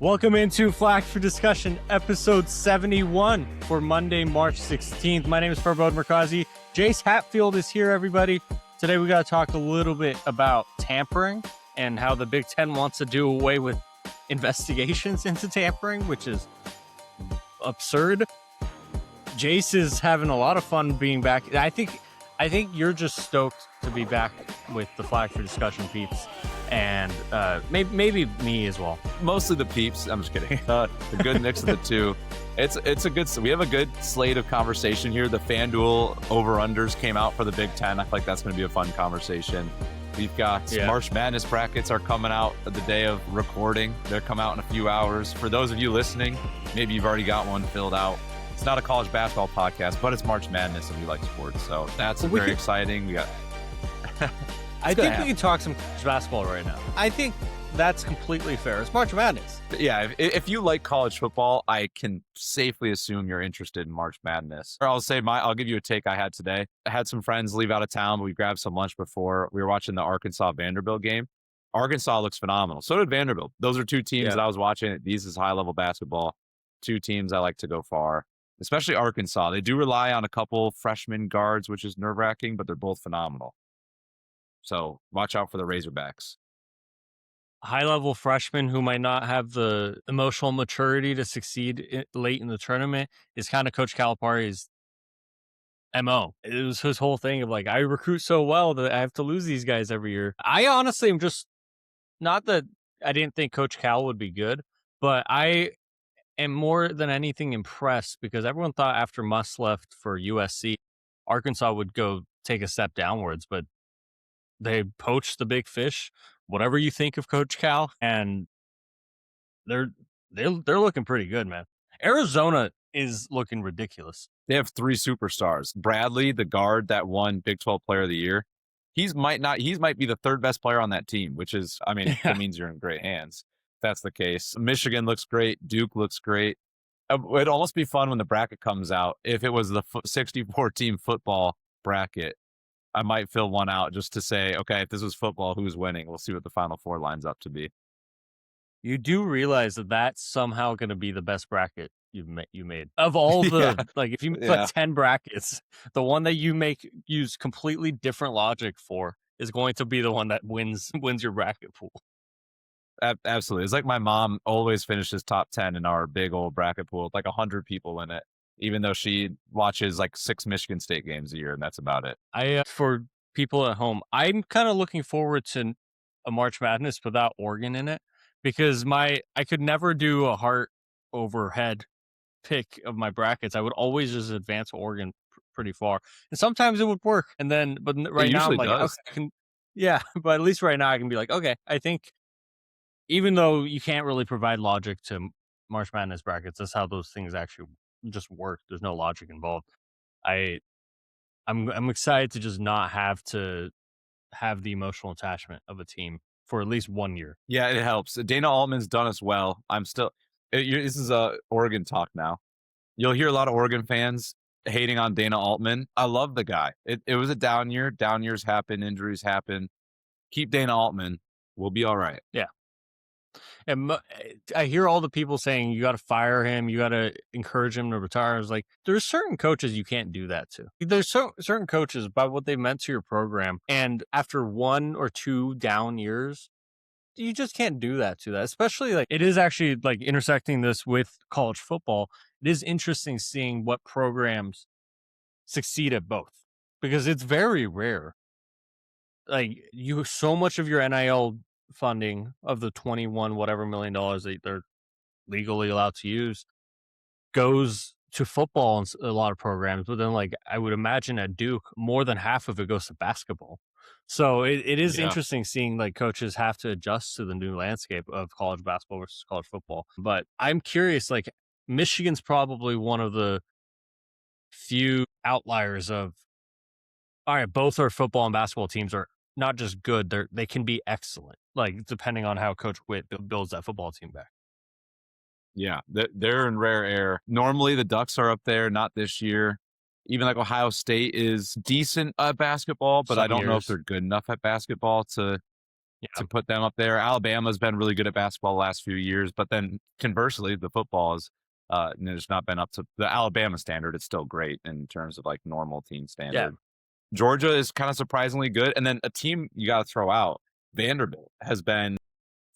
Welcome into Flag for Discussion, episode 71 for Monday, March 16th. My name is Farbod Merkazi. Jace Hatfield is here, everybody. Today we got to talk a little bit about tampering and how the Big Ten wants to do away with investigations into tampering, which is absurd. Jace is having a lot of fun being back. I think you're just stoked to be back with the Flag for Discussion peeps, and maybe me as well. Mostly the peeps. I'm just kidding. The good mix of the two. It's a good. We have a good slate of conversation here. The FanDuel over/unders came out for the Big Ten. I feel like that's going to be a fun conversation. We've got March Madness brackets are coming out the day of recording. They'll come out in a few hours. For those of you listening, maybe you've already got one filled out. It's not a college basketball podcast, but it's March Madness and we like sports. So that's very exciting. We got. I think we can talk some college basketball right now. I think that's completely fair. It's March Madness. Yeah, if you like college football, I can safely assume you're interested in March Madness. Or I'll give you a take I had today. I had some friends leave out of town, but we grabbed some lunch before. We were watching the Arkansas-Vanderbilt game. Arkansas looks phenomenal. So did Vanderbilt. Those are two teams that I was watching. These is high-level basketball. Two teams I like to go far, especially Arkansas. They do rely on a couple freshman guards, which is nerve-wracking, but they're both phenomenal. So watch out for the Razorbacks. High-level freshmen who might not have the emotional maturity to succeed late in the tournament is kind of Coach Calipari's MO. It was his whole thing of like, I recruit so well that I have to lose these guys every year. I honestly am just, not that I didn't think Coach Cal would be good, but I am more than anything impressed because everyone thought after Muss left for USC, Arkansas would go take a step downwards, but they poached the big fish, whatever you think of Coach Cal, and they're looking pretty good, man. Arizona is looking ridiculous. They have three superstars. Bradley, the guard that won Big 12 Player of the Year, he might be the third best player on that team, which is, it means you're in great hands. If that's the case. Michigan looks great. Duke looks great. It'd almost be fun when the bracket comes out. If it was the 64-team football bracket, I might fill one out just to say, okay, if this was football, who's winning? We'll see what the Final Four lines up to be. You do realize that that's somehow going to be the best bracket you made. Of all the, if you put 10 brackets, the one that you use completely different logic for is going to be the one that wins your bracket pool. Absolutely. It's like my mom always finishes top 10 in our big old bracket pool, with 100 people in it, even though she watches 6 Michigan State games a year, and that's about it. For people at home, I'm kind of looking forward to a March Madness without Oregon in it, because I could never do a heart over head pick of my brackets. I would always just advance Oregon pretty far, and sometimes it would work. But right now I'm like, okay, but at least right now I can be like, okay, I think even though you can't really provide logic to March Madness brackets, that's how those things actually just work. There's no logic involved. I'm excited to just not have to have the emotional attachment of a team for at least 1 year. Yeah, it helps. Dana Altman's done us well. This is Oregon talk now. You'll hear a lot of Oregon fans hating on Dana Altman. I love the guy. It was a down year. Down years happen. Injuries happen. Keep Dana Altman. We'll be all right. Yeah. And I hear all the people saying you got to fire him, you got to encourage him to retire. I was like, there's certain coaches you can't do that to. There's certain coaches by what they meant to your program, and after 1 or 2 down years, you just can't do that to that. Especially it is actually intersecting this with college football. It is interesting seeing what programs succeed at both, because it's very rare. So much of your NIL funding of the $21 whatever million that they're legally allowed to use goes to football in a lot of programs, but then I would imagine at Duke more than half of it goes to basketball. So it is interesting seeing coaches have to adjust to the new landscape of college basketball versus college football. But I'm curious, Michigan's probably one of the few outliers of, all right, both our football and basketball teams are not just good, they can be excellent, depending on how Coach Witt builds that football team back. Yeah, they're in rare air. Normally the Ducks are up there, not this year. Even Ohio State is decent at basketball, but I don't know if they're good enough at basketball to to Yeah. put them up there. Alabama's been really good at basketball the last few years, but then conversely, the football is it's not been up to the Alabama standard. It's still great in terms of like normal team Yeah. standard. Georgia is kind of surprisingly good, and then a team you got to throw out. Vanderbilt has been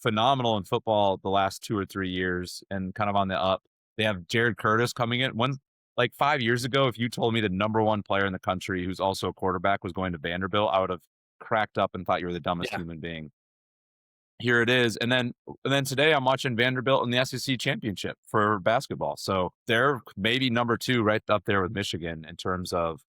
phenomenal in football the last 2 or 3 years and kind of on the up. They have Jared Curtis coming in. One like 5 years ago, if you told me the number one player in the country who's also a quarterback was going to Vanderbilt, I would have cracked up and thought you were the dumbest Yeah. human being. Here it is. And then today I'm watching Vanderbilt in the SEC championship for basketball. So they're maybe number two right up there with Michigan in terms of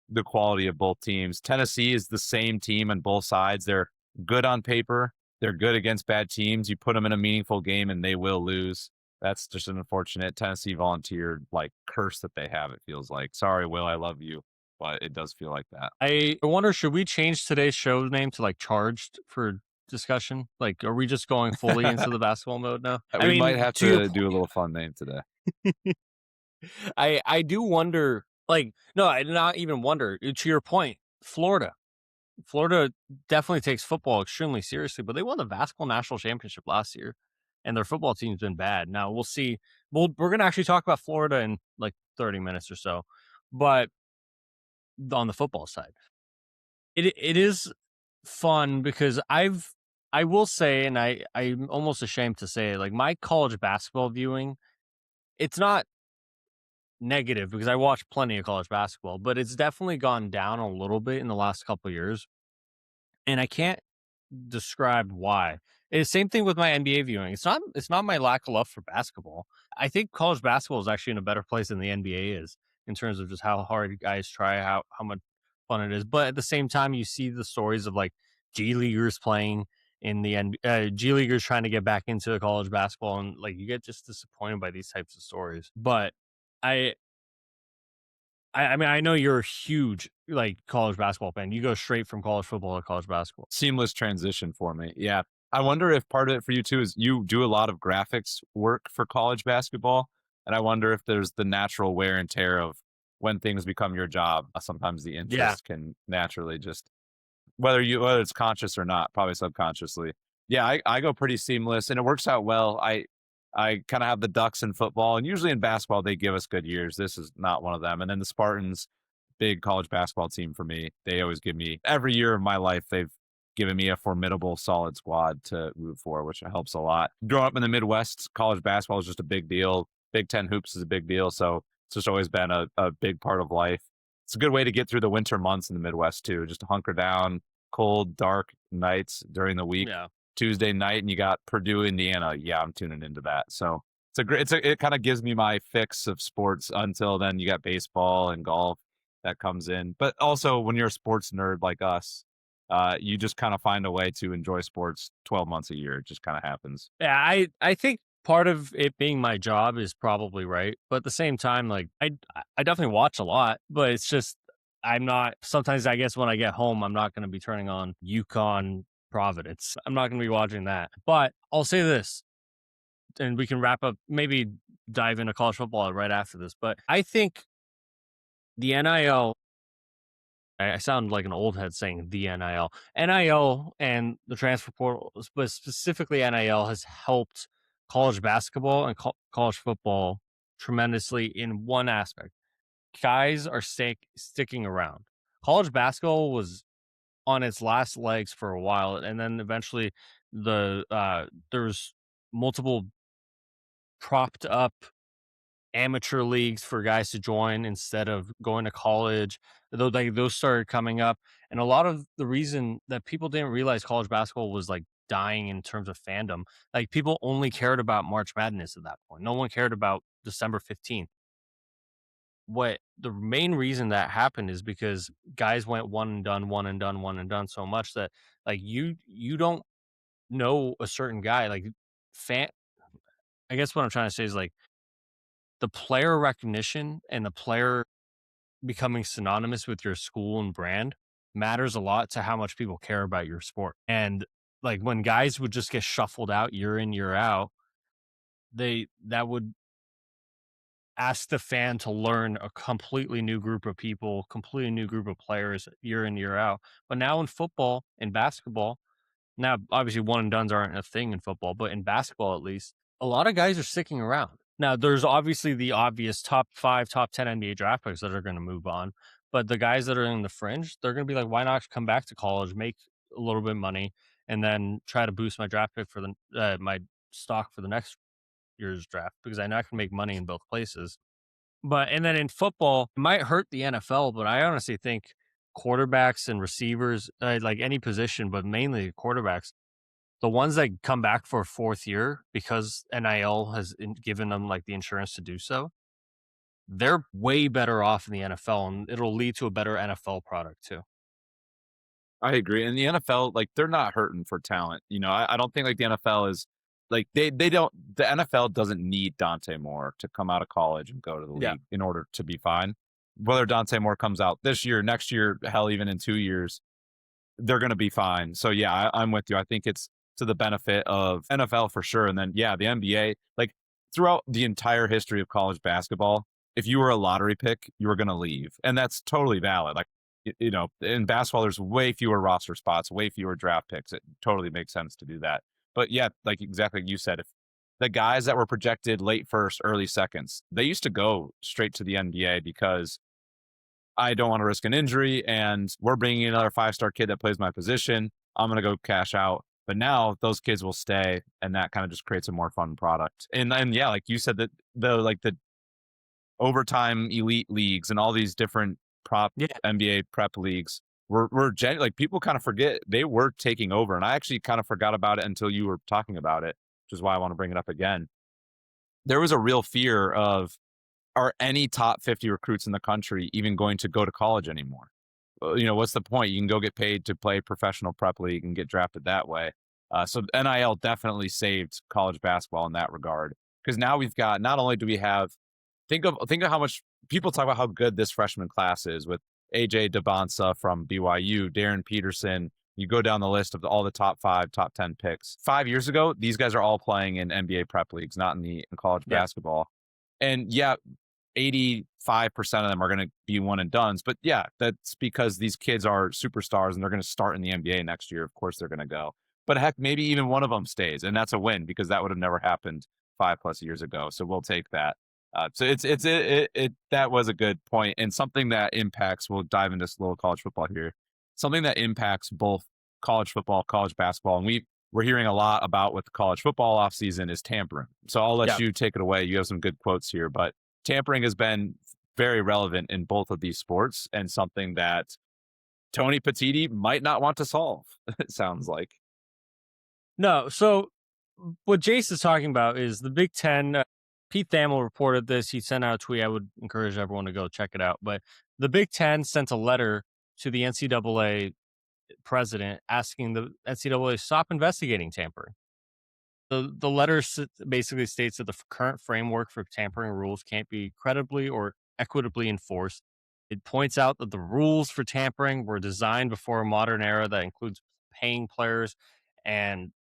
the quality of both teams. Tennessee is the same team on both sides. They're good on paper. They're good against bad teams. You put them in a meaningful game and they will lose. That's just an unfortunate Tennessee Volunteer like curse that they have. It feels like. Sorry, Will, I love you, but it does feel like that. I wonder, should we change today's show name to like charged for discussion? Like, are we just going fully into the basketball mode now? I We might mean, have to your to do a little fun name today. point, I do wonder, like, no, I did not even wonder. To your point, Florida. Florida definitely takes football extremely seriously, but they won the basketball national championship last year, and their football team's been bad. Now we'll see. We're gonna actually talk about Florida in like 30 minutes or so, but on the football side, it is fun because I will say, and I'm almost ashamed to say it, like my college basketball viewing, it's not negative because I watch plenty of college basketball, but it's definitely gone down a little bit in the last couple of years, and I can't describe why. It's same thing with my NBA viewing. It's not my lack of love for basketball. I think college basketball is actually in a better place than the NBA is in terms of just how hard guys try, how much fun it is. But at the same time, you see the stories of like G leaguers playing in the G leaguers trying to get back into college basketball, and like you get just disappointed by these types of stories. But I I mean, I know you're a huge like college basketball fan. You go straight from college football to college basketball. Seamless transition for me. Yeah. I wonder if part of it for you too is you do a lot of graphics work for college basketball. And I wonder if there's the natural wear and tear of when things become your job. Sometimes the Yeah. interest can naturally just whether it's conscious or not, probably subconsciously. Yeah, I go pretty seamless and it works out well. I kind of have the Ducks in football and usually in basketball they give us good years. This is not one of them. And then the Spartans, big college basketball team for me. They always give me every year of my life. They've given me a formidable, solid squad to root for, which helps a lot. Growing up in the Midwest, college basketball is just a big deal. Big Ten hoops is a big deal, so it's just always been a big part of life. It's a good way to get through the winter months in the Midwest too. Just to hunker down, cold, dark nights during the week. Yeah. Tuesday night, and you got Purdue, Indiana. Yeah, I'm tuning into that. So it's a great. It kind of gives me my fix of sports. Until then, you got baseball and golf that comes in. But also, when you're a sports nerd like us, you just kind of find a way to enjoy sports 12 months a year. It just kind of happens. Yeah, I think part of it being my job is probably right, but at the same time, like I definitely watch a lot, but it's just I'm not. Sometimes I guess when I get home, I'm not going to be turning on Yukon Providence. I'm not going to be watching that. But I'll say this, and we can wrap up. Maybe dive into college football right after this. But I think the NIL. I sound like an old head saying the NIL. NIL and the transfer portal, but specifically NIL, has helped college basketball and college football tremendously in one aspect. Guys are sticking around. College basketball was on its last legs for a while, and then eventually there's multiple propped up amateur leagues for guys to join instead of going to college. Though like those started coming up, and a lot of the reason that people didn't realize college basketball was like dying in terms of fandom, like people only cared about March Madness at that point. No one cared about December 15th. What the main reason that happened is because guys went one and done, one and done, one and done so much that like you don't know a certain guy like fan. I guess what I'm trying to say is like the player recognition and the player becoming synonymous with your school and brand matters a lot to how much people care about your sport. And like when guys would just get shuffled out year in, year out, that would ask the fan to learn a completely new group of people, completely new group of players year in, year out. But now in football and basketball, Now, obviously, one and dones aren't a thing in football, but in basketball, at least, a lot of guys are sticking around. Now, there's obviously the obvious top 5, top 10 NBA draft picks that are going to move on, but the guys that are in the fringe, they're going to be like, why not come back to college, make a little bit of money, and then try to boost my draft pick for my stock for the next year's draft because I know I can make money in both places. But and then in football, it might hurt the NFL, but I honestly think quarterbacks and receivers, like any position, but mainly quarterbacks, the ones that come back for a fourth year because NIL has given them like the insurance to do so, they're way better off in the NFL, and it'll lead to a better NFL product too. I agree. And the NFL, like they're not hurting for talent. I don't think like the NFL is like they don't the NFL doesn't need Dante Moore to come out of college and go to the Yeah. league in order to be fine. Whether Dante Moore comes out this year, next year, hell, even in 2 years, they're going to be fine. So yeah, I'm with you. I think it's to the benefit of NFL for sure. And then yeah, the NBA, like throughout the entire history of college basketball, if you were a lottery pick, you were going to leave, and that's totally valid. Like in basketball, there's way fewer roster spots, way fewer draft picks. It totally makes sense to do that. But yeah, like exactly like you said, if the guys that were projected late first, early seconds, they used to go straight to the NBA because I don't want to risk an injury, and we're bringing in another 5-star kid that plays my position. I'm going to go cash out. But now those kids will stay, and that kind of just creates a more fun product. And yeah, like you said, that the overtime elite leagues and all these different prop Yeah. NBA prep leagues like people kind of forget they were taking over. And I actually kind of forgot about it until you were talking about it, which is why I want to bring it up again. There was a real fear of, are any top 50 recruits in the country even going to go to college anymore? What's the point? You can go get paid to play professional prep league and get drafted that way. So NIL definitely saved college basketball in that regard, because now we've got, not only do we have, think of how much people talk about how good this freshman class is with AJ DeBonsa from BYU, Darren Peterson. You go down the list of all the top 5, top 10 picks. 5 years ago, these guys are all playing in NBA prep leagues, not in college Yeah. basketball. And yeah, 85% of them are going to be one and dones. But yeah, that's because these kids are superstars and they're going to start in the NBA next year. Of course, they're going to go. But heck, maybe even one of them stays, and that's a win because that would have never happened 5+ years ago. So we'll take that. So that was a good point, and something that impacts. We'll dive into a little college football here. Something that impacts both college football, college basketball, and we're hearing a lot about with the college football offseason is tampering. So I'll let you take it away. You have some good quotes here, but tampering has been very relevant in both of these sports, and something that Tony Petitti might not want to solve. It sounds like. No, so what Jace is talking about is the Big Ten. Pete Thamel reported this. He sent out a tweet. I would encourage everyone to go check it out. But the Big Ten sent a letter to the NCAA president asking the NCAA to stop investigating tampering. The letter basically states that the current framework for tampering rules can't be credibly or equitably enforced. It points out that the rules for tampering were designed before a modern era that includes paying players and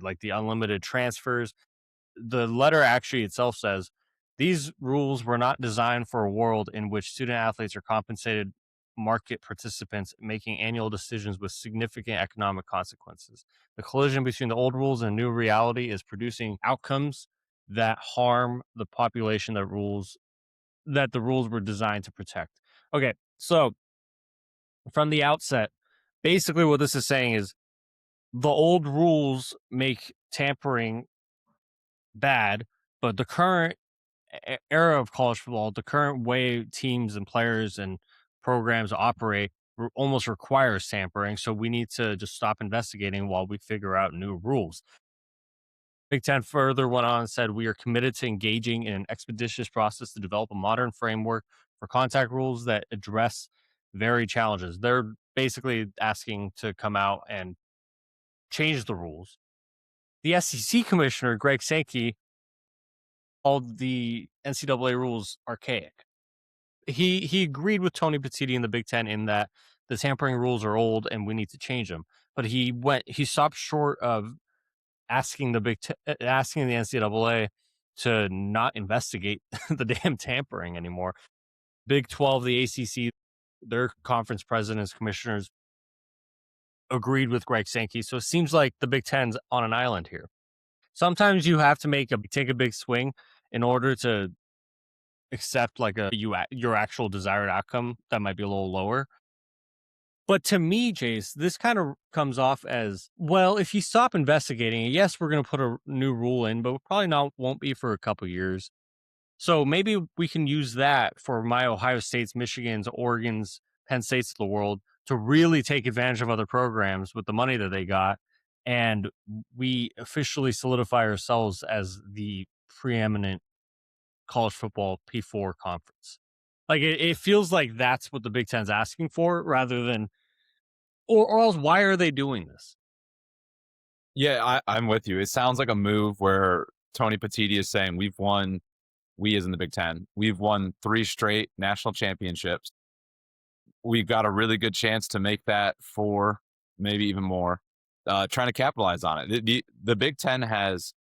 like the unlimited transfers. The letter actually itself says these rules were not designed for a world in which student athletes are compensated market participants making annual decisions with significant economic consequences. The collision between the old rules and new reality is producing outcomes that harm the population that the rules were designed to protect. Okay, so from the outset, basically what this is saying is the old rules make tampering bad, but the current era of college football, the current way teams and players and programs operate almost requires tampering. So we need to just stop investigating while we figure out new rules. Big Ten further went on and said, we are committed to engaging in an expeditious process to develop a modern framework for contact rules that address varied challenges. They're basically asking to come out and change the rules. The SEC Commissioner, Greg Sankey, called the NCAA rules archaic. He agreed with Tony Petitti in the Big Ten in that the tampering rules are old and we need to change them. But he stopped short of asking asking the NCAA to not investigate the damn tampering anymore. Big 12, the ACC, their conference presidents, commissioners agreed with Greg Sankey. So it seems like the Big Ten's on an island here. Sometimes you have to take a big swing in order to accept like your actual desired outcome that might be a little lower. But to me, Jace, this kind of comes off as, well, if you stop investigating it, yes, we're going to put a new rule in, but probably not won't be for a couple years. So maybe we can use that for my Ohio States, Michigans, Oregons, Penn States of the world to really take advantage of other programs with the money that they got. And we officially solidify ourselves as the preeminent college football P4 conference. Like it feels like that's what the Big Ten's asking for rather than, or else why are they doing this? Yeah, I'm with you. It sounds like a move where Tony Petitti is saying we as in the Big Ten, we've won 3 straight national championships. We've got a really good chance to make that 4, maybe even more, trying to capitalize on it. The Big Ten has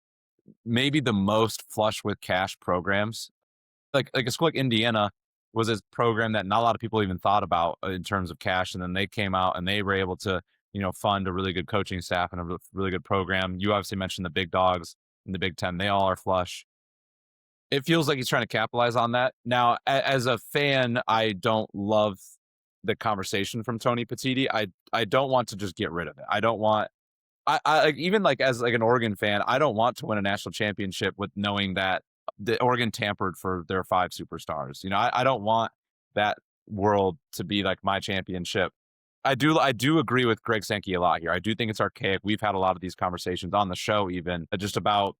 maybe the most flush with cash programs. Like a school like Indiana was a program that not a lot of people even thought about in terms of cash. And then they came out and they were able to, fund a really good coaching staff and a really good program. You obviously mentioned the big dogs in the Big Ten. They all are flush. It feels like he's trying to capitalize on that. Now, as a fan, I don't love the conversation from Tony Petitti. I don't want to just get rid of it. I don't want I like, even like as like an Oregon fan, I don't want to win a national championship with knowing that the Oregon tampered for their 5 superstars. I don't want that world to be like my championship. I do agree with Greg Sankey a lot here. I do think it's archaic. We've had a lot of these conversations on the show, even just about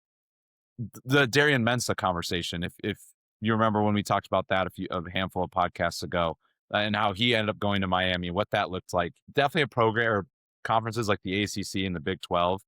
the Darian Mensah conversation. If you remember when we talked about that a handful of podcasts ago, and how he ended up going to Miami, what that looked like. Definitely a program or conferences like the ACC and the Big 12.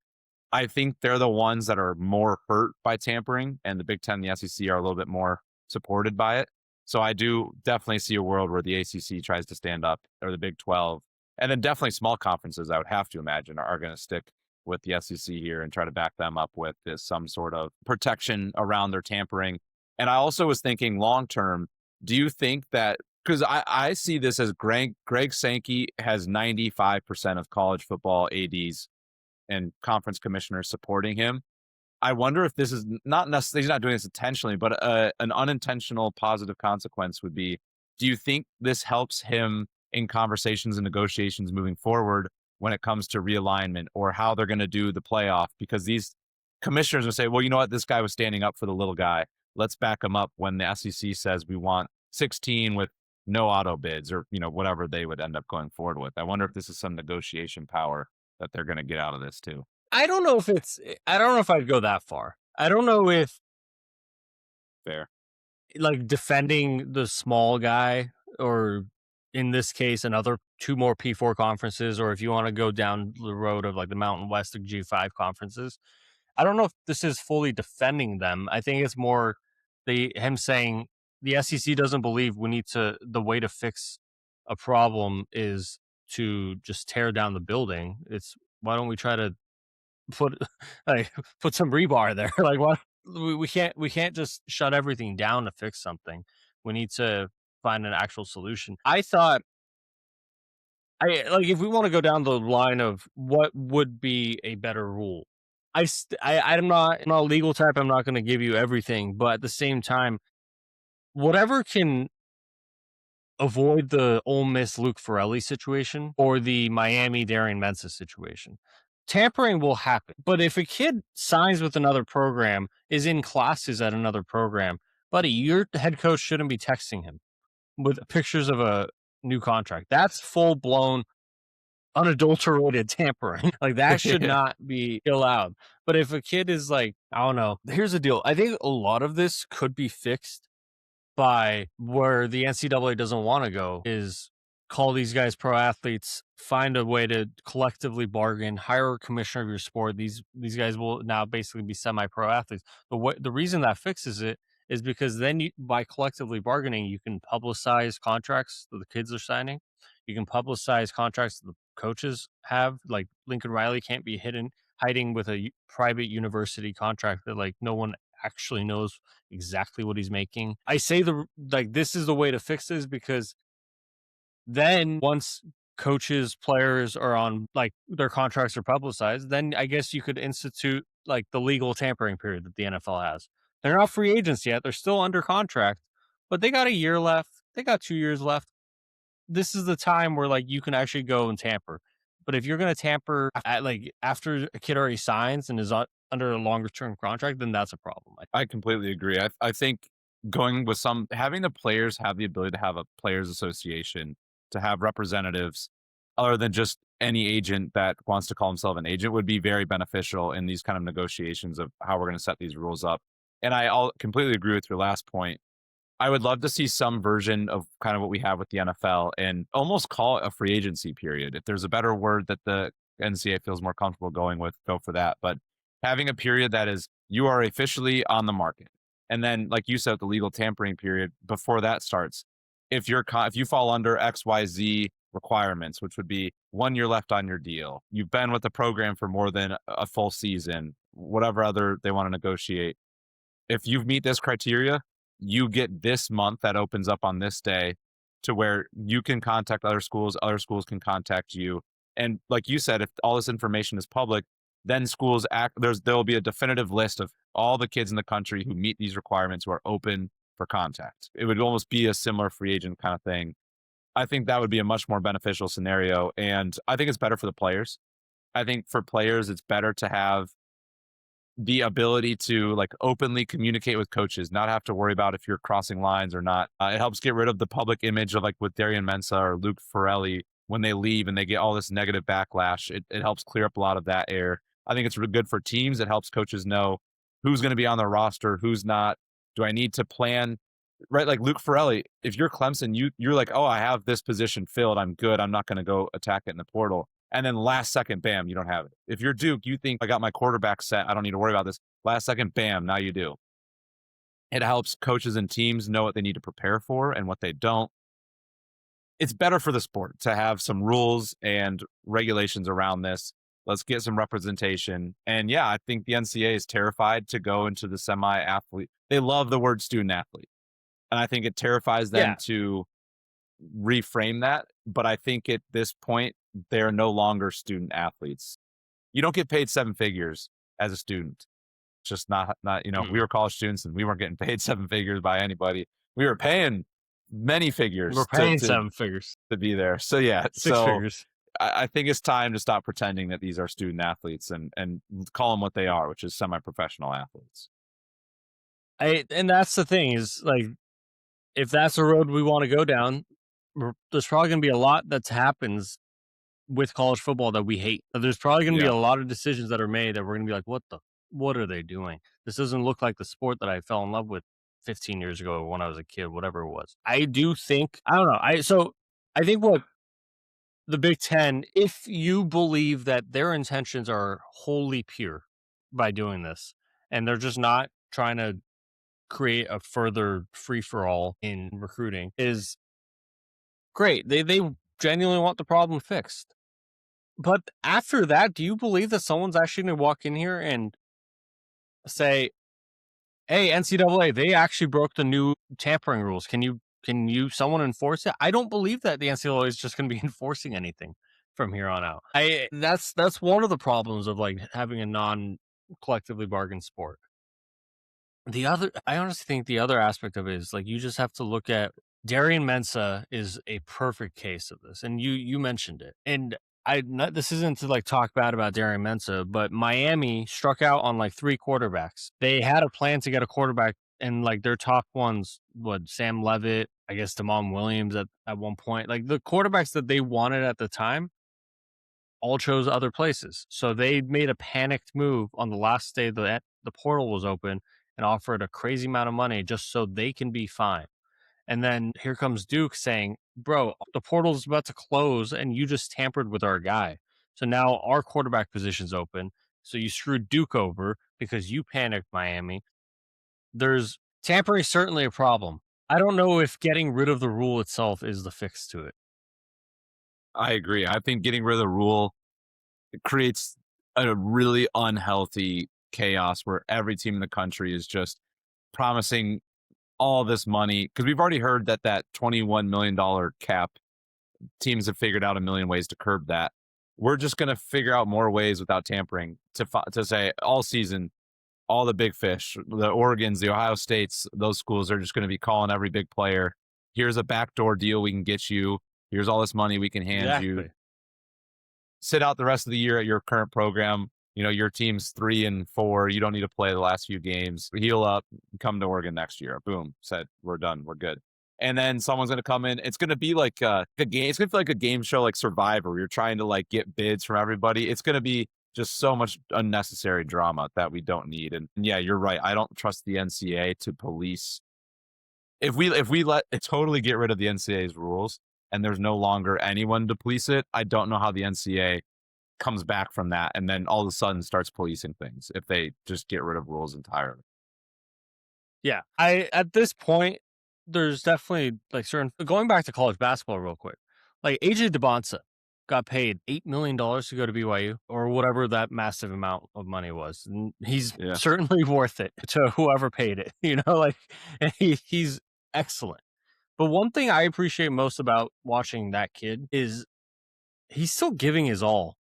I think they're the ones that are more hurt by tampering, and the Big 10 and the SEC are a little bit more supported by it. So I do definitely see a world where the ACC tries to stand up, or the Big 12. And then definitely small conferences, I would have to imagine, are going to stick with the SEC here and try to back them up with some sort of protection around their tampering. And I also was thinking long term, do you think that, because I see this as Greg Sankey has 95% of college football ADs and conference commissioners supporting him. I wonder if this is not necessarily, he's not doing this intentionally, but an unintentional positive consequence would be, do you think this helps him in conversations and negotiations moving forward when it comes to realignment or how they're going to do the playoff? Because these commissioners will say, well, you know what, this guy was standing up for the little guy. Let's back him up when the SEC says we want 16 with no auto bids or, whatever they would end up going forward with. I wonder if this is some negotiation power that they're going to get out of this too. I don't know if I'd go that far. I don't know if Fair. like defending the small guy, or in this case, another 2 more P4 conferences, or if you want to go down the road of like the Mountain West of G5 conferences. I don't know if this is fully defending them. I think it's more him saying the SEC doesn't believe the way to fix a problem is to just tear down the building. It's, why don't we try to put put some rebar there? Like, what, we can't just shut everything down to fix something. We need to find an actual solution. I thought, if we want to go down the line of what would be a better rule, I'm not a legal type. I'm not going to give you everything, but at the same time, whatever can avoid the Ole Miss Luke Farrelly situation or the Miami Darian Mensah situation. Tampering will happen. But if a kid signs with another program, is in classes at another program, buddy, your head coach shouldn't be texting him with pictures of a new contract. That's full blown unadulterated tampering. Like, that should not be allowed. But if a kid is like, I don't know, here's the deal. I think a lot of this could be fixed by where the NCAA doesn't want to go, is call these guys pro athletes, find a way to collectively bargain, hire a commissioner of your sport. These guys will now basically be semi-pro athletes. But the reason that fixes it is because then by collectively bargaining, you can publicize contracts that the kids are signing. You can publicize contracts that the coaches have. Like, Lincoln Riley can't be hiding with a private university contract that like no one actually knows exactly what he's making. I say this is the way to fix this, because then once coaches, players are on like their contracts are publicized, then I guess you could institute like the legal tampering period that the NFL has. They're not free agents yet. They're still under contract, but they got a year left. They got 2 years left. This is the time where like you can actually go and tamper. But if you're going to tamper at like after a kid already signs and is under a longer term contract, then that's a problem. I completely agree. I think going with having the players have the ability to have a players association, to have representatives other than just any agent that wants to call himself an agent would be very beneficial in these kind of negotiations of how we're going to set these rules up. And I completely agree with your last point. I would love to see some version of kind of what we have with the NFL and almost call it a free agency period. If there's a better word that the NCAA feels more comfortable going with, go for that. But having a period that is you are officially on the market. And then, like you said, the legal tampering period before that starts. If you fall under XYZ requirements, which would be 1 year left on your deal, you've been with the program for more than a full season, whatever other they want to negotiate. If you meet this criteria, you get this month that opens up on this day to where you can contact other schools can contact you. And like you said, if all this information is public, then schools there'll be a definitive list of all the kids in the country who meet these requirements who are open for contact. It would almost be a similar free agent kind of thing. I think that would be a much more beneficial scenario. And I think it's better for the players. I think for players, it's better to have the ability to like openly communicate with coaches, not have to worry about if you're crossing lines or not. It helps get rid of the public image of like with Darian Mensah or Luke Ferrelli when they leave and they get all this negative backlash. It helps clear up a lot of that air. I think it's really good for teams. It helps coaches know who's going to be on their roster, who's not. Do I need to plan? Right, like Luke Ferrelli, if you're Clemson, you're like, oh, I have this position filled. I'm good. I'm not going to go attack it in the portal. And then last second, bam, you don't have it. If you're Duke, you think I got my quarterback set. I don't need to worry about this. Last second, bam, now you do. It helps coaches and teams know what they need to prepare for and what they don't. It's better for the sport to have some rules and regulations around this. Let's get some representation. And yeah, I think the NCAA is terrified to go into the semi-athlete. They love the word student athlete. And I think it terrifies them to reframe that. But I think at this point, they're no longer student athletes. You don't get paid 7 figures as a student. It's just not, we were college students and we weren't getting paid 7 figures by anybody. We were paying many figures. We're paying 7 figures to be there. So yeah, 6 figures. I think it's time to stop pretending that these are student athletes and call them what they are, which is semi-professional athletes. And that's the thing is like, if that's the road we want to go down, there's probably going to be a lot that happens with college football that we hate. There's probably going to be a lot of decisions that are made that we're going to be like, what are they doing? This doesn't look like the sport that I fell in love with 15 years ago when I was a kid, whatever it was. I do think, I don't know. I think what the Big Ten, if you believe that their intentions are wholly pure by doing this, and they're just not trying to create a further free-for-all in recruiting, is great. They genuinely want the problem fixed. But after that, do you believe that someone's actually going to walk in here and say, hey, NCAA, they actually broke the new tampering rules. Can someone enforce it? I don't believe that the NCAA is just going to be enforcing anything from here on out. That's one of the problems of like having a non-collectively bargained sport. I honestly think the other aspect of it is like you just have to look at Darian Mensah is a perfect case of this, and you mentioned it. And this isn't to like talk bad about Darian Mensah, but Miami struck out on like 3 quarterbacks. They had a plan to get a quarterback, and like their top ones, Sam Levitt, I guess Damon Williams at one point, like the quarterbacks that they wanted at the time all chose other places. So they made a panicked move on the last day that the portal was open and offered a crazy amount of money just so they can be fine. And then here comes Duke saying, bro, the portal's about to close and you just tampered with our guy. So now our quarterback position's open. So you screwed Duke over because you panicked Miami. There's tampering certainly a problem. I don't know if getting rid of the rule itself is the fix to it. I agree. I think getting rid of the rule creates a really unhealthy chaos where every team in the country is just promising all this money, because we've already heard that $21 million cap teams have figured out a million ways to curb that. We're just going to figure out more ways without tampering to say all season, all the big fish, the Oregons, the Ohio States, those schools are just going to be calling every big player. Here's a backdoor deal we can get you. Here's all this money we can hand you. Exactly. Sit out the rest of the year at your current program. Your team's 3-4. You don't need to play the last few games. Heal up, come to Oregon next year. Boom, said we're done. We're good. And then someone's going to come in. It's going to be like a game. It's going to feel like a game show, like Survivor, where you're trying to like get bids from everybody. It's going to be just so much unnecessary drama that we don't need. And yeah, you're right. I don't trust the NCAA to police. If we let it totally get rid of the NCAA's rules and there's no longer anyone to police it, I don't know how the NCAA comes back from that and then all of a sudden starts policing things if they just get rid of rules entirely. Yeah. At this point, there's definitely like certain going back to college basketball real quick. Like AJ DeBonsa got paid $8 million to go to BYU or whatever that massive amount of money was. And he's certainly worth it to whoever paid it, like he's excellent. But one thing I appreciate most about watching that kid is he's still giving his all.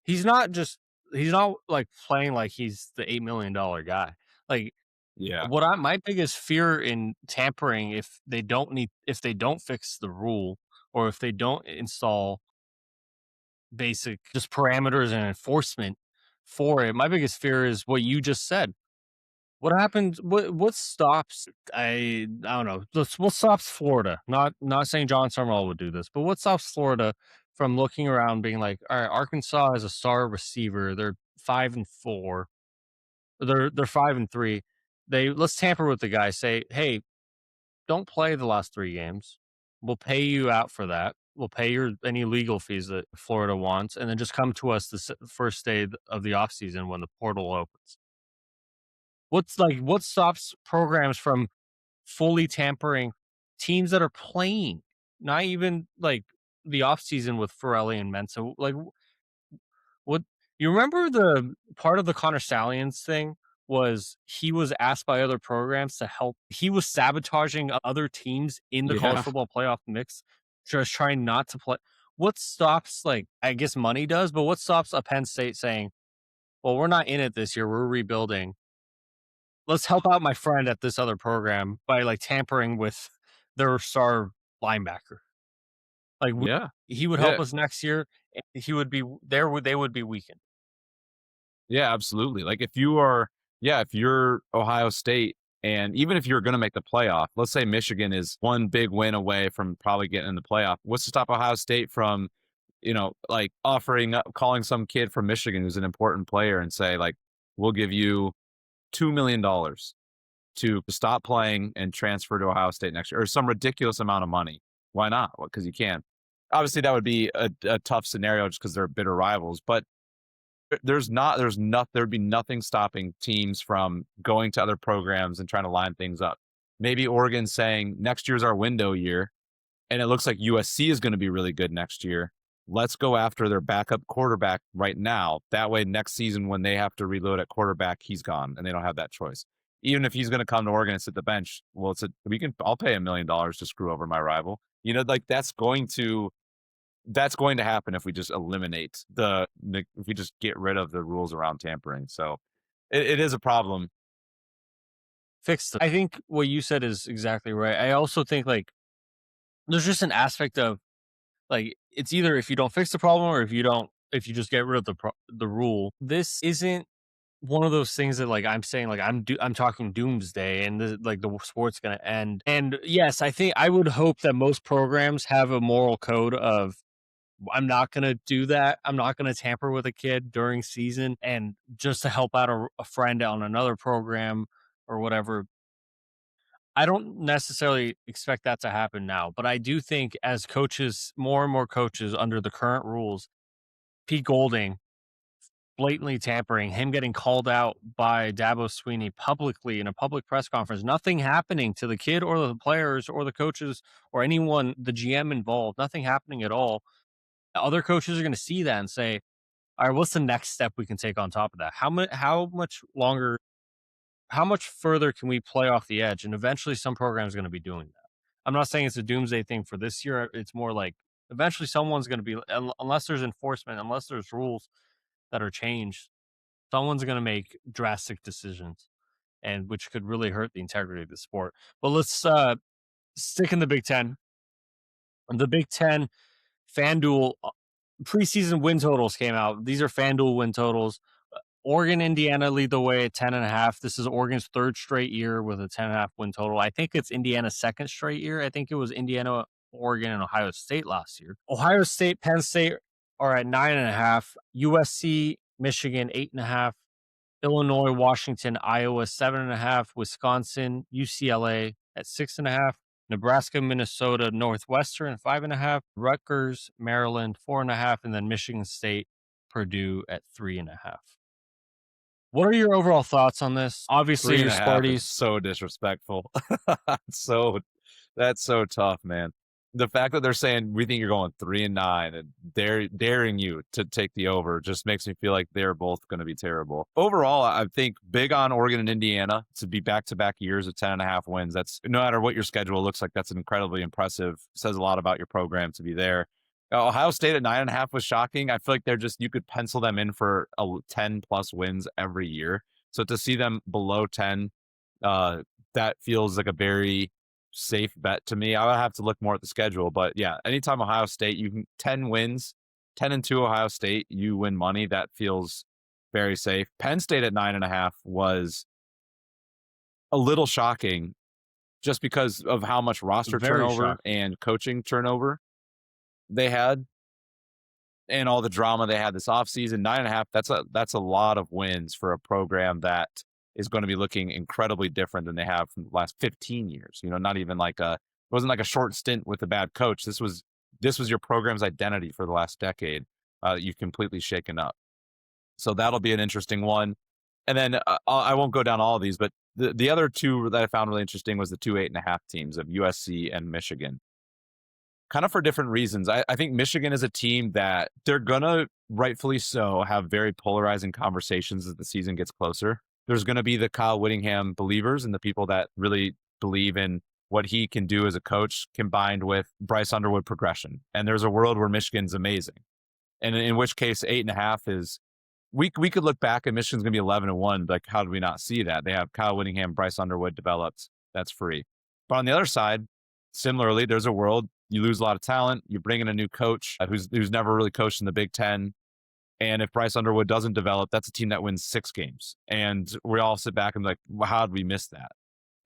He's not like playing like he's the $8 million guy. Like my biggest fear in tampering, if they don't fix the rule or if they don't install basic just parameters and enforcement for it, my biggest fear is what you just said. What happens? What stops? I don't know. What stops Florida? Not saying John Summerall would do this, but what stops Florida from looking around, being like, all right, Arkansas is a star receiver. They're 5-4. They're 5-3. Let's tamper with the guy. Say, hey, don't play the last 3 games. We'll pay you out for that. We'll pay any legal fees that Florida wants, and then just come to us the first day of the offseason when the portal opens. What stops programs from fully tampering teams that are playing? Not even like the offseason with Ferrelli and Mensa. Like what you remember the part of the Connor Stallions thing was he was asked by other programs to help. He was sabotaging other teams in the college football playoff mix, just trying not to play. What stops, like, I guess money does, but what stops a Penn State saying, well, we're not in it this year. We're rebuilding. Let's help out my friend at this other program by like tampering with their star linebacker. Like, he would help us next year. He would be there. They would be weakened. Yeah, absolutely. Like if you're Ohio State, and even if you're going to make the playoff, let's say Michigan is one big win away from probably getting in the playoff. What's to stop Ohio State from, like calling some kid from Michigan who's an important player and say, like, we'll give you $2 million to stop playing and transfer to Ohio State next year, or some ridiculous amount of money. Why not? Well, because you can. Obviously, that would be a tough scenario just because they're bitter rivals, but there'd be nothing stopping teams from going to other programs and trying to line things up. Maybe Oregon saying next year's our window year, and it looks like USC is going to be really good next year. Let's go after their backup quarterback right now. That way, next season when they have to reload at quarterback, he's gone, and they don't have that choice. Even if he's going to come to Oregon and sit the bench, well, I'll pay $1 million to screw over my rival. Like that's going to happen if we just eliminate if we just get rid of the rules around tampering. So it is a problem. Fixed. I think what you said is exactly right. I also think like there's just an aspect of like it's either if you don't fix the problem or if you just get rid of the rule. This isn't one of those things that like I'm saying like I'm talking doomsday and the sport's gonna end. And yes, I think I would hope that most programs have a moral code of I'm not going to do that. I'm not going to tamper with a kid during season and just to help out a friend on another program or whatever. I don't necessarily expect that to happen now, but I do think as coaches, more and more coaches under the current rules, Pete Golding blatantly tampering, him getting called out by Dabo Sweeney publicly in a public press conference, nothing happening to the kid or the players or the coaches or anyone, the GM involved, nothing happening at all. Other coaches are going to see that and say, all right, what's the next step we can take on top of that? How much longer, how much further can we play off the edge? And eventually some programs are going to be doing that. I'm not saying it's a doomsday thing for this year. It's more like Eventually, someone's going to be, unless there's enforcement, unless there's rules that are changed, someone's going to make drastic decisions, and which could really hurt the integrity of the sport. But let's stick in the Big Ten. The Big Ten FanDuel preseason win totals came out. These are FanDuel win totals. Oregon, Indiana lead the way at 10.5. This is Oregon's third straight year with a 10.5 win total. I think it's Indiana's second straight year. I think it was Indiana, Oregon, and Ohio State last year. Ohio State, Penn State are at 9.5. USC, Michigan, 8.5. Illinois, Washington, Iowa, 7.5. Wisconsin, UCLA at 6.5. Nebraska, Minnesota, Northwestern, 5.5. Rutgers, Maryland, 4.5. And then Michigan State, Purdue at 3.5. What are your overall thoughts on this? Obviously, Three your and a half is Sparties. so disrespectful. So that's so tough, man. The fact that they're saying we think you're going 3-9 and they're daring you to take the over just makes me feel like they're both going to be terrible. Overall, I think big on Oregon and Indiana to be back-to-back years of 10.5 wins. That's no matter what your schedule looks like, that's incredibly impressive. Says a lot about your program to be there. Ohio State at 9.5 was shocking. I feel like they're just, you could pencil them in for 10 plus wins every year. So to see them below 10, that feels like a very safe bet to me. I would have to look more at the schedule, but yeah, anytime Ohio State, you can 10 wins, 10-2 Ohio State, you win money. That feels very safe. Penn State at 9.5 was a little shocking just because of how much roster Very turnover shocking. and coaching turnover they had and all the drama they had this offseason. 9.5, that's a lot of wins for a program that is going to be looking incredibly different than they have from the last 15 years. You know, not even like it wasn't like a short stint with a bad coach. This was your program's identity for the last decade. You've completely shaken up. So that'll be an interesting one. And then I won't go down all of these, but the other two that I found really interesting was the 2 8.5 teams of USC and Michigan. Kind of for different reasons. I think Michigan is a team that they're going to, rightfully so, have very polarizing conversations as the season gets closer. There's going to be the Kyle Whittingham believers and the people that really believe in what he can do as a coach combined with Bryce Underwood progression. And there's a world where Michigan's amazing. And in which case 8.5 is, we could look back and Michigan's going to be 11-1. Like, how did we not see that? They have Kyle Whittingham, Bryce Underwood developed. That's free. But on the other side, similarly, there's a world you lose a lot of talent. You bring in a new coach who's never really coached in the Big Ten. And if Bryce Underwood doesn't develop, that's a team that wins 6 games. And we all sit back and be like, well, how did we miss that?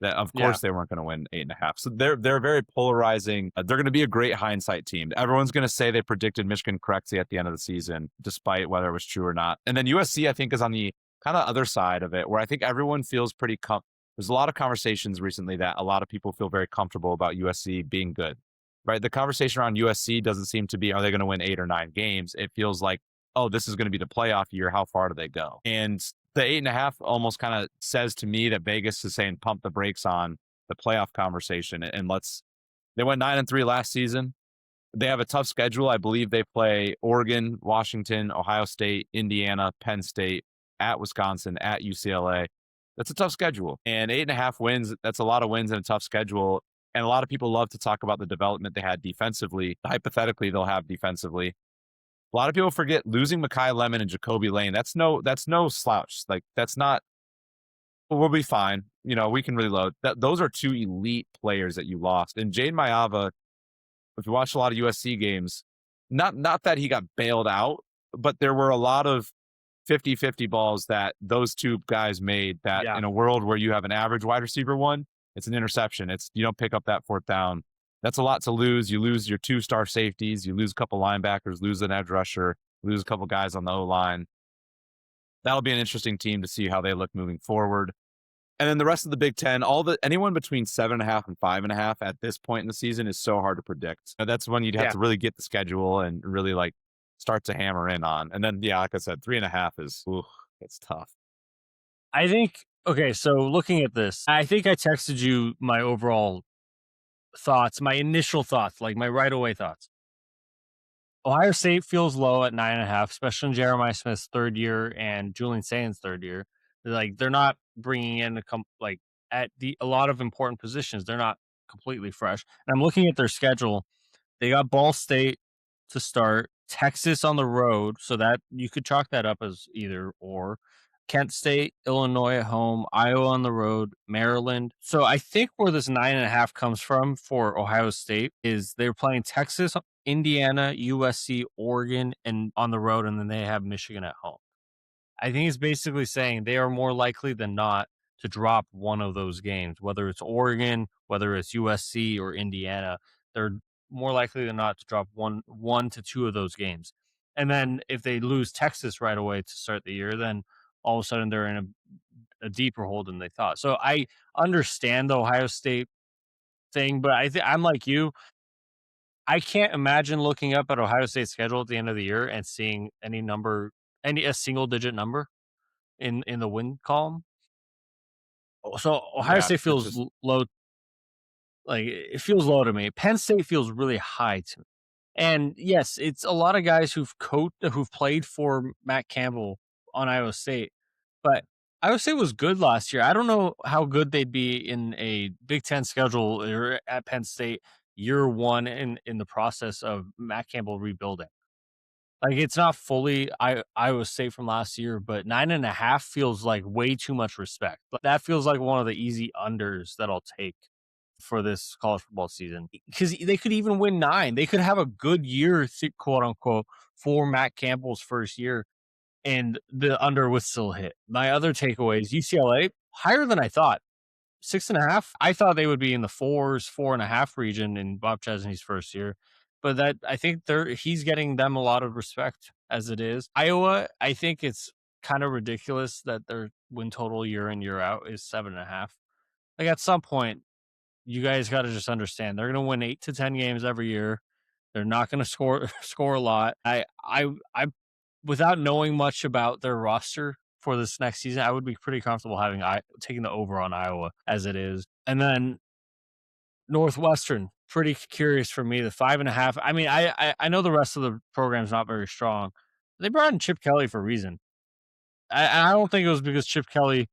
That of course they weren't going to win 8.5. So they're very polarizing. They're going to be a great hindsight team. Everyone's going to say they predicted Michigan correctly at the end of the season, despite whether it was true or not. And then USC, I think, is on the kind of other side of it, where I think everyone feels pretty there's a lot of conversations recently that a lot of people feel very comfortable about USC being good, right? The conversation around USC doesn't seem to be, are they going to win 8 or 9 games? It feels like, oh, this is going to be the playoff year. How far do they go? And the 8.5 almost kind of says to me that Vegas is saying pump the brakes on the playoff conversation and they went 9-3 last season. They have a tough schedule. I believe they play Oregon, Washington, Ohio State, Indiana, Penn State, at Wisconsin, at UCLA. That's a tough schedule. And 8.5 wins, that's a lot of wins in a tough schedule. And a lot of people love to talk about the development they had defensively. Hypothetically, they'll have defensively. A lot of people forget losing Mekhi Lemon and Jacoby Lane. That's no slouch. Like, that's not, we'll be fine. You know, we can reload. Those are 2 elite players that you lost. And Jade Mayava, if you watch a lot of USC games, not that he got bailed out, but there were a lot of 50-50 balls that those 2 guys made that in a world where you have an average wide receiver one, it's an interception. You don't pick up that 4th down. That's a lot to lose. You lose your 2-star safeties. You lose a couple linebackers, lose an edge rusher, lose a couple guys on the O-line. That'll be an interesting team to see how they look moving forward. And then the rest of the Big Ten, anyone between 7.5 and 5.5 at this point in the season is so hard to predict. That's when you'd have to really get the schedule and really like start to hammer in on. And then, yeah, like I said, 3.5 is, it's tough. I think, okay, so looking at this, I think I texted you my overall thoughts, my initial thoughts, like my right away thoughts. Ohio State feels low at 9.5, especially in Jeremiah Smith's 3rd year and Julian Sain's 3rd year. They're not bringing in a lot of important positions. They're not completely fresh. And I'm looking at their schedule. They got Ball State, to start, Texas on the road, so that you could chalk that up as either or. Kent State, Illinois at home, Iowa on the road, Maryland. So I think where this 9.5 comes from for Ohio State is they're playing Texas, Indiana, USC, Oregon, and on the road, and then they have Michigan at home. I think it's basically saying they are more likely than not to drop one of those games, whether it's Oregon, whether it's USC or Indiana. They're more likely than not to drop one to two of those games. And then if they lose Texas right away to start the year, then all of a sudden they're in a deeper hole than they thought. So I understand the Ohio State thing, but I'm like you. I can't imagine looking up at Ohio State's schedule at the end of the year and seeing any a single digit number in the win column. So Ohio Yeah, State it's feels just low. Like it feels low to me. Penn State feels really high to me. And yes, it's a lot of guys who've played for Matt Campbell on Iowa State, but Iowa State was good last year. I don't know how good they'd be in a Big Ten schedule or at Penn State year one in the process of Matt Campbell rebuilding. Like it's not fully Iowa State from last year, but 9.5 feels like way too much respect. But that feels like one of the easy unders that I'll take for this college football season because they could even win 9. They could have a good year, quote unquote, for Matt Campbell's first year, and the under would still hit. My other takeaways: UCLA higher than I thought. 6.5. I thought they would be in the 4.5 region in Bob Chesney's first year, but that I think he's getting them a lot of respect as it is. Iowa, I think it's kind of ridiculous that their win total year in year out is 7.5. Like at some point, you guys got to just understand they're going to win 8 to 10 games every year. They're not going to score a lot. I without knowing much about their roster for this next season, I would be pretty comfortable taking the over on Iowa as it is. And then Northwestern, pretty curious for me. The 5.5. I mean, I know the rest of the program's not very strong. They brought in Chip Kelly for a reason. I don't think it was because Chip Kelly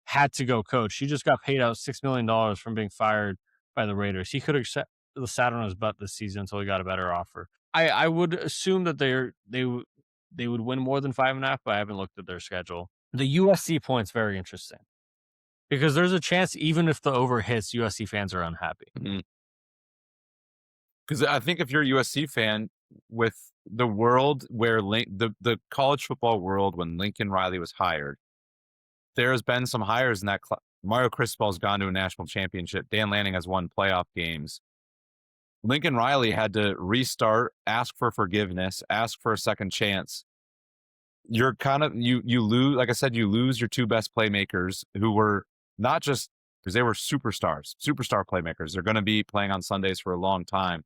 had to go coach. He just got paid out $6 million from being fired by the Raiders. He could have sat on his butt this season until he got a better offer. I would assume that they would win more than 5.5, but I haven't looked at their schedule. The USC point's very interesting because there's a chance even if the over hits, USC fans are unhappy. Because I think if you're a USC fan, with the world where the college football world when Lincoln Riley was hired, there has been some hires in that Mario Cristobal's gone to a national championship. Dan Lanning has won playoff games. Lincoln Riley had to restart, ask for forgiveness, ask for a second chance. You're kind of you lose, like I said, you lose your two best playmakers who were not just because they were superstar playmakers. They're going to be playing on Sundays for a long time.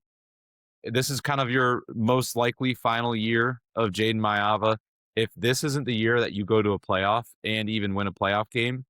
This is kind of your most likely final year of Jaden Maiava. If this isn't the year that you go to a playoff and even win a playoff game,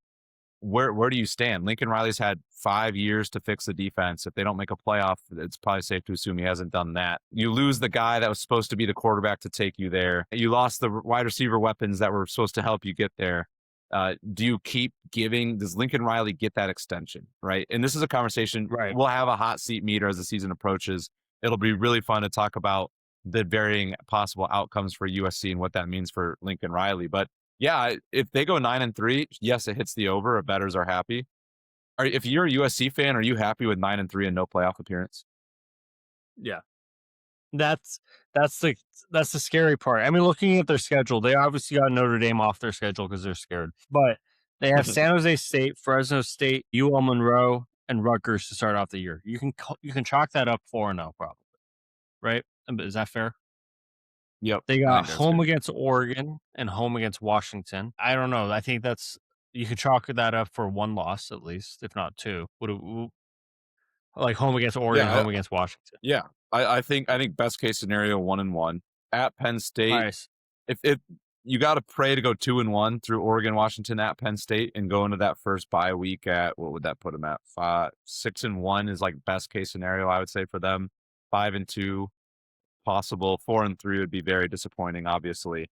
where do you stand? Lincoln Riley's had 5 years to fix the defense. If they don't make a playoff, it's probably safe to assume he hasn't done that. You lose the guy that was supposed to be the quarterback to take you there. You lost the wide receiver weapons that were supposed to help you get there. Do you keep giving? Does Lincoln Riley get that extension, right? And this is a conversation. Right. We'll have a hot seat meter as the season approaches. It'll be really fun to talk about the varying possible outcomes for USC and what that means for Lincoln Riley. But yeah, if they go 9-3, yes, it hits the over. If bettors are happy. If you're a USC fan, are you happy with 9-3 and no playoff appearance? Yeah, that's the scary part. I mean, looking at their schedule, they obviously got Notre Dame off their schedule because they're scared. But they have San Jose State, Fresno State, UL Monroe, and Rutgers to start off the year. You can chalk that up 4-0 probably, right? Is that fair? Yep. They got home against Oregon and home against Washington. I don't know. I think you could chalk that up for one loss at least, if not two. Like home against Oregon, home against Washington. Yeah, I think best case scenario 1-1 at Penn State. Nice. If you got to pray to go 2-1 through Oregon, Washington at Penn State and go into that first bye week at, what would that put them at? 6-1 is like best case scenario, I would say, for them. 5-2 possible. 4-3 would be very disappointing, obviously.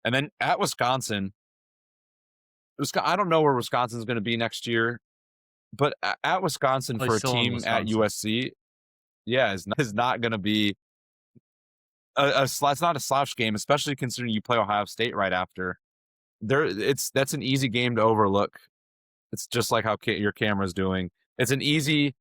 And then at Wisconsin, I don't know where Wisconsin's going to be next year, but at Wisconsin for a team at USC, yeah, is not going to be It's not a slouch game, especially considering you play Ohio State right after. That's an easy game to overlook. It's just like how your camera's doing. It's an easy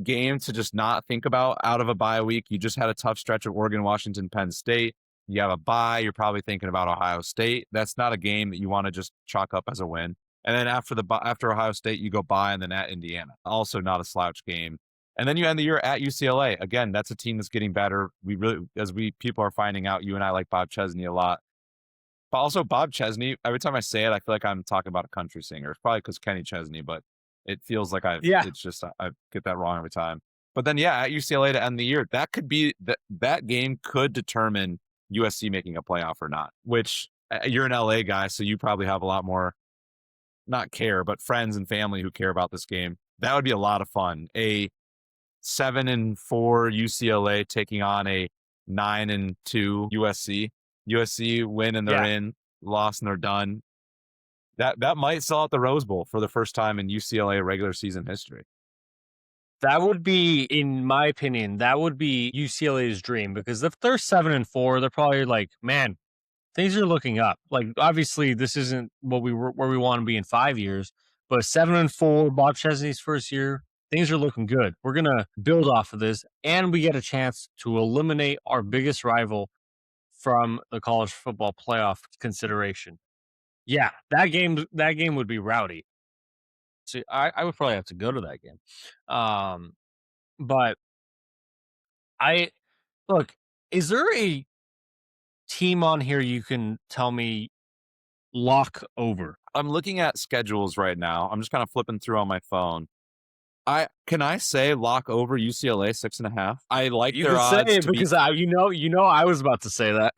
game to just not think about out of a bye week. You just had a tough stretch of Oregon, Washington, Penn State. You have a bye. You're probably thinking about Ohio State. That's not a game that you want to just chalk up as a win. And then after Ohio State, you go bye and then at Indiana. Also not a slouch game. And then you end the year at UCLA. Again, that's a team that's getting better. People are finding out, you and I like Bob Chesney a lot. But also Bob Chesney, every time I say it, I feel like I'm talking about a country singer. It's probably because Kenny Chesney, but it feels like I get that wrong every time. But then, yeah, at UCLA to end the year, that could be that game could determine USC making a playoff or not, which you're an LA guy, so you probably have a lot more, not care, but friends and family who care about this game. That would be a lot of fun. A 7-4 UCLA taking on a 9-2 USC. USC win and they're in, lost and they're done. That might sell out the Rose Bowl for the first time in UCLA regular season history. That would be, in my opinion, that would be UCLA's dream, because if they're 7-4, they're probably like, man, things are looking up. Like, obviously, this isn't where we want to be in 5 years, but 7-4, Bob Chesney's first year, things are looking good. We're gonna build off of this, and we get a chance to eliminate our biggest rival from the college football playoff consideration. Yeah, that game would be rowdy. So I would probably have to go to that game. But look, is there a team on here you can tell me lock over? I'm looking at schedules right now. I'm just kind of flipping through on my phone. Can I say lock over UCLA 6.5? I like their odds. You can say it because I was about to say that.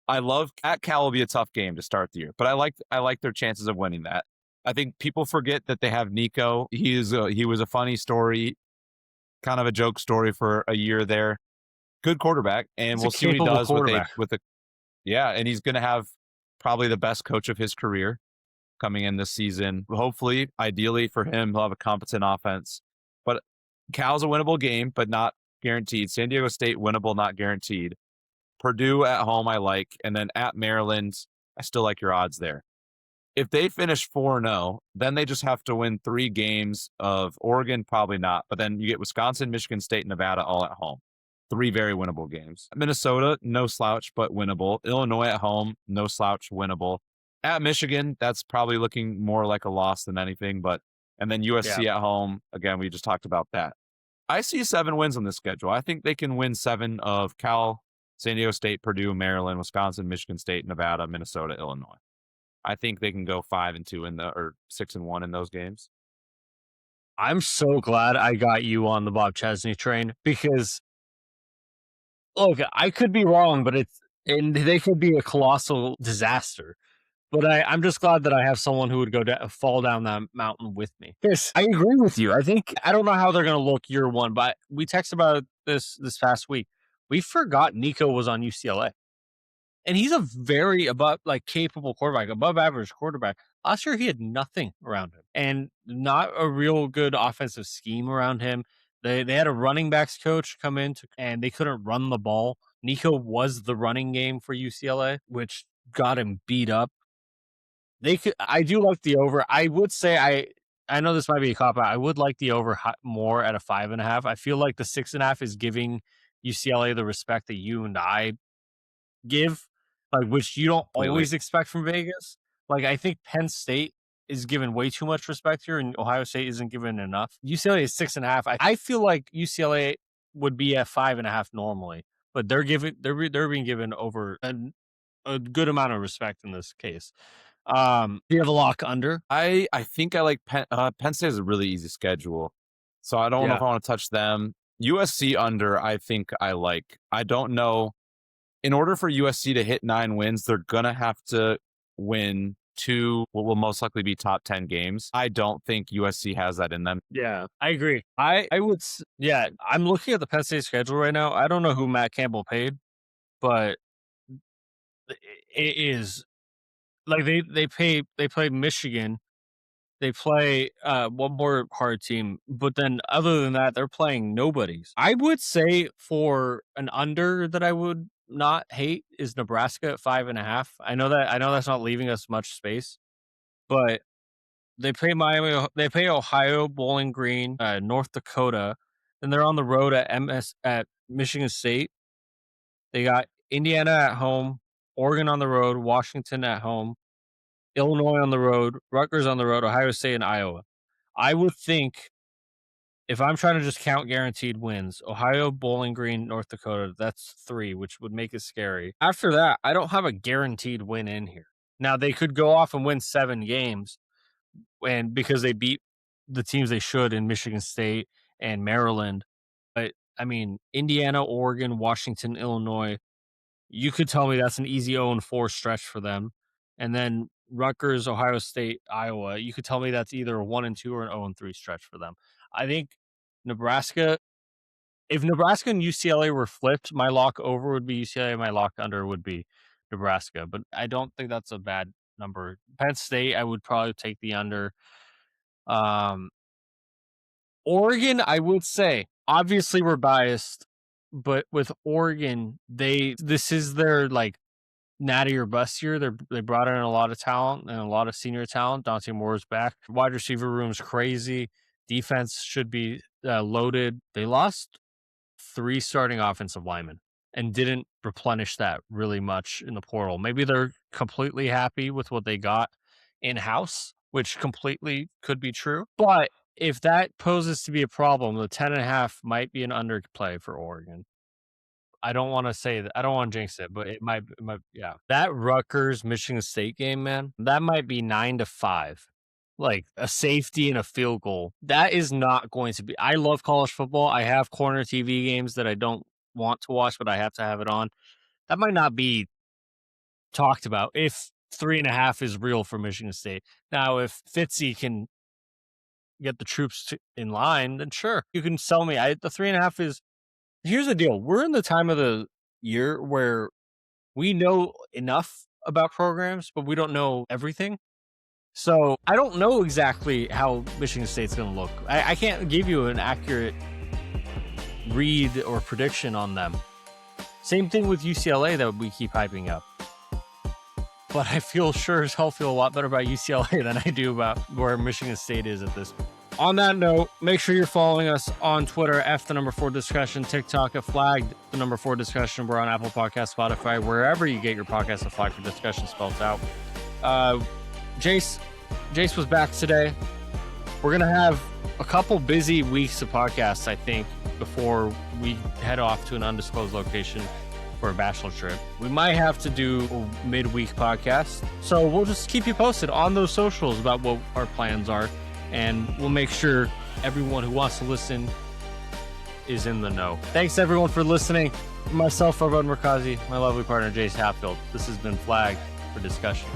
I love at Cal will be a tough game to start the year, but I like their chances of winning that. I think people forget that they have Nico. He was a funny story, kind of a joke story for a year there. Good quarterback, and we'll see what he does with a and he's going to have probably the best coach of his career coming in this season. Hopefully, ideally for him, he'll have a competent offense. But Cal's a winnable game, but not guaranteed. San Diego State winnable, not guaranteed. Purdue at home, I like. And then at Maryland, I still like your odds there. If they finish 4-0, then they just have to win 3 games of Oregon, probably not. But then you get Wisconsin, Michigan State, Nevada all at home. 3 very winnable games. Minnesota, no slouch, but winnable. Illinois at home, no slouch, winnable. At Michigan, that's probably looking more like a loss than anything. And then USC at home, again, we just talked about that. I see 7 wins on this schedule. I think they can win 7 of Cal, San Diego State, Purdue, Maryland, Wisconsin, Michigan State, Nevada, Minnesota, Illinois. I think they can go 5-2 or 6-1 in those games. I'm so glad I got you on the Bob Chesney train, because look, I could be wrong, but they could be a colossal disaster. But I'm just glad that I have someone who would fall down that mountain with me. Yes, I agree with you. I don't know how they're going to look year one, but we texted about this past week. We forgot Nico was on UCLA. And he's a very capable quarterback, above average quarterback. Last year, he had nothing around him and not a real good offensive scheme around him. They had a running backs coach come in and they couldn't run the ball. Nico was the running game for UCLA, which got him beat up. I do like the over. I would say I know this might be a cop out. I would like the over more at a 5.5. I feel like the 6.5 is giving UCLA the respect that you and I give, which you don't always expect from Vegas. I think Penn State is given way too much respect here, and Ohio State isn't given enough. UCLA is 6.5. I feel like UCLA would be at 5.5 normally, but they're being given over a good amount of respect in this case. Do you have a lock under? I think I like Penn. Penn State has a really easy schedule, so I don't know if I want to touch them. USC under, I think I like. I don't know. In order for USC to hit 9 wins, they're going to have to win 2 what will most likely be top 10 games. I don't think USC has that in them. Yeah, I agree. I would, I'm looking at the Penn State schedule right now. I don't know who Matt Campbell paid, but it is they play Michigan. They play one more hard team, but then other than that, they're playing nobodies. I would say for an under that I would not hate is Nebraska at 5.5. I know that's not leaving us much space, but they play Miami. They play Ohio, Bowling Green, North Dakota. Then they're on the road at Michigan State. They got Indiana at home, Oregon on the road, Washington at home, Illinois on the road, Rutgers on the road, Ohio State, and Iowa. I would think if I'm trying to just count guaranteed wins, Ohio, Bowling Green, North Dakota, that's 3, which would make it scary. After that, I don't have a guaranteed win in here. Now they could go off and win 7 games, and because they beat the teams they should in Michigan State and Maryland. But I mean, Indiana, Oregon, Washington, Illinois, you could tell me that's an easy 0-4 stretch for them. And then Rutgers, Ohio State, Iowa, you could tell me that's either a 1-2 or an 0-3 stretch for them. I think Nebraska, if Nebraska and UCLA were flipped, my lock over would be UCLA, my lock under would be Nebraska. But I don't think that's a bad number. Penn State, I would probably take the under. Um, Oregon, I would say, obviously we're biased, but with Oregon, this is their like natty or bust year. They brought in a lot of talent and a lot of senior talent. Dante Moore's back. Wide receiver room's crazy. Defense should be loaded. They lost 3 starting offensive linemen and didn't replenish that really much in the portal. Maybe they're completely happy with what they got in house, which completely could be true. But if that poses to be a problem, the 10.5 might be an underplay for Oregon. I don't want to say that. I don't want to jinx it, but it might, yeah. That Rutgers Michigan State game, man, that might be 9-5. Like a safety and a field goal. That is not going to be. I love college football. I have corner TV games that I don't want to watch, but I have to have it on. That might not be talked about if 3.5 is real for Michigan State. Now, if Fitzy can get the troops in line, then sure, you can sell me. The 3.5 is. Here's the deal. We're in the time of the year where we know enough about programs, but we don't know everything. So I don't know exactly how Michigan State's going to look. I can't give you an accurate read or prediction on them. Same thing with UCLA that we keep hyping up. But I sure as hell feel a lot better about UCLA than I do about where Michigan State is at this point. On that note, make sure you're following us on Twitter, F4Discussion, TikTok at Flagged4Discussion. We're on Apple Podcasts, Spotify, wherever you get your podcasts at Flag4Discussion spelled out. Jace was back today. We're going to have a couple busy weeks of podcasts, I think, before we head off to an undisclosed location for a bachelor trip. We might have to do a midweek podcast. So we'll just keep you posted on those socials about what our plans are. And we'll make sure everyone who wants to listen is in the know. Thanks, everyone, for listening. Myself, Arbad Merkazi, my lovely partner, Jace Hatfield. This has been Flagged for Discussion.